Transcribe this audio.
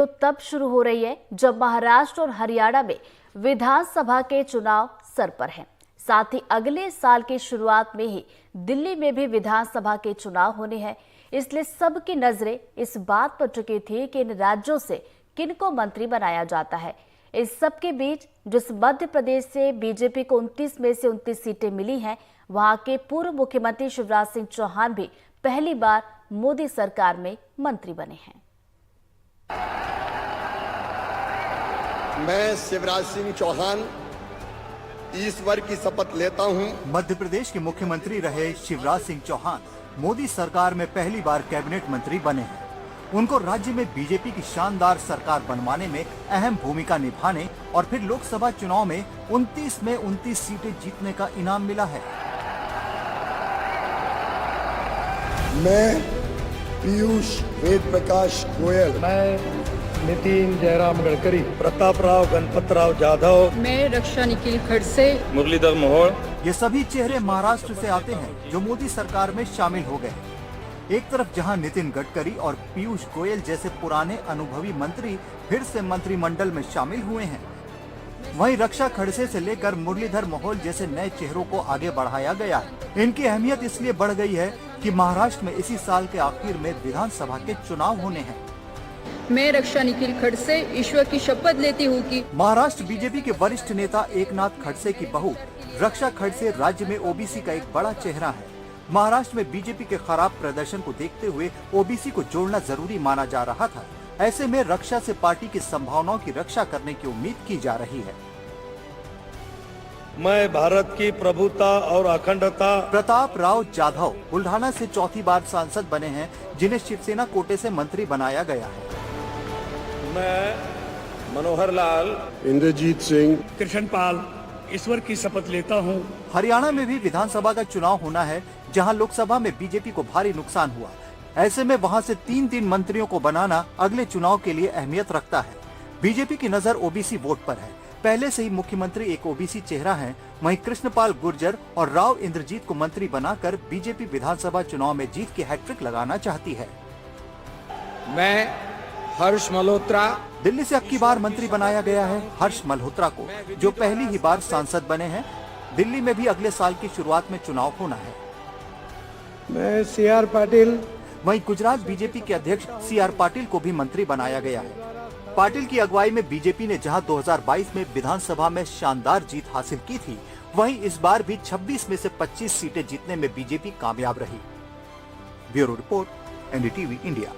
तो तब शुरू हो रही है जब महाराष्ट्र और हरियाणा में विधानसभा के चुनाव सर पर हैं। साथ ही अगले साल की शुरुआत में ही दिल्ली में भी विधानसभा के चुनाव होने हैं। इसलिए सबकी नजरें इस बात पर टिकी थी कि इन राज्यों से किनको मंत्री बनाया जाता है। इस सब के बीच जिस मध्य प्रदेश से बीजेपी को 29 में से 29 सीटें मिली हैं, वहां के पूर्व मुख्यमंत्री शिवराज सिंह चौहान भी पहली बार मोदी सरकार में मंत्री बने हैं। मैं शिवराज सिंह चौहान ईश्वर की शपथ लेता हूं। मध्य प्रदेश के मुख्यमंत्री रहे शिवराज सिंह चौहान मोदी सरकार में पहली बार कैबिनेट मंत्री बने हैं। उनको राज्य में बीजेपी की शानदार सरकार बनवाने में अहम भूमिका निभाने और फिर लोकसभा चुनाव में 29 में 29 सीटें जीतने का इनाम मिला है। मैं पीयूष वेद प्रकाश गोयल, मैं नितिन जयराम गडकरी, प्रताप राव गणपत राव जाधव, मैं रक्षा निखिल खड़से, मुरलीधर मोहोळ, ये सभी चेहरे महाराष्ट्र से आते हैं जो मोदी सरकार में शामिल हो गए। एक तरफ जहां नितिन गडकरी और पीयूष गोयल जैसे पुराने अनुभवी मंत्री फिर से मंत्रिमंडल में शामिल हुए हैं, वहीं रक्षा खड़से से लेकर मुरलीधर मोहोळ जैसे नए चेहरों को आगे बढ़ाया गया है। इनकी अहमियत इसलिए बढ़ गई है कि महाराष्ट्र में इसी साल के आखिर में विधानसभा के चुनाव होने हैं। मैं रक्षा निखिल खड़से ईश्वर की शपथ लेती हूँ कि महाराष्ट्र बीजेपी के वरिष्ठ नेता एकनाथ खड़से की बहू रक्षा खड़से राज्य में ओबीसी का एक बड़ा चेहरा है। महाराष्ट्र में बीजेपी के खराब प्रदर्शन को देखते हुए ओबीसी को जोड़ना जरूरी माना जा रहा था। ऐसे में रक्षा से पार्टी की संभावनाओं की रक्षा करने की उम्मीद की जा रही है। मैं भारत की प्रभुता और अखंडता। प्रताप राव जाधव बुल्ढाना से चौथी बार सांसद बने हैं, जिन्हें शिवसेना कोटे से मंत्री बनाया गया है। मैं मनोहर लाल, इंद्रजीत सिंह, कृष्णपाल ईश्वर की शपथ लेता हूँ। हरियाणा में भी विधानसभा का चुनाव होना है, जहां लोकसभा में बीजेपी को भारी नुकसान हुआ। ऐसे में वहां से 3 मंत्रियों को बनाना अगले चुनाव के लिए अहमियत रखता है। बीजेपी की नजर ओबीसी वोट पर है। पहले से ही मुख्यमंत्री एक ओबीसी चेहरा हैं, वहीं कृष्णपाल गुर्जर और राव इंद्रजीत को मंत्री बनाकर बीजेपी विधानसभा चुनाव में जीत की हैट्रिक लगाना चाहती है। मैं हर्ष मल्होत्रा, दिल्ली से अब की बार मंत्री बनाया गया है हर्ष मल्होत्रा को, जो पहली ही बार सांसद बने हैं। दिल्ली में भी अगले साल की शुरुआत में चुनाव होना है। मैं सीआर पाटिल, वहीं गुजरात बीजेपी के अध्यक्ष सीआर पाटिल को भी मंत्री बनाया गया है। पाटिल की अगुवाई में बीजेपी ने जहां 2022 में विधानसभा में शानदार जीत हासिल की थी, वहीं इस बार भी 26 में से 25 सीटें जीतने में बीजेपी कामयाब रही। Bureau report, NDTV India.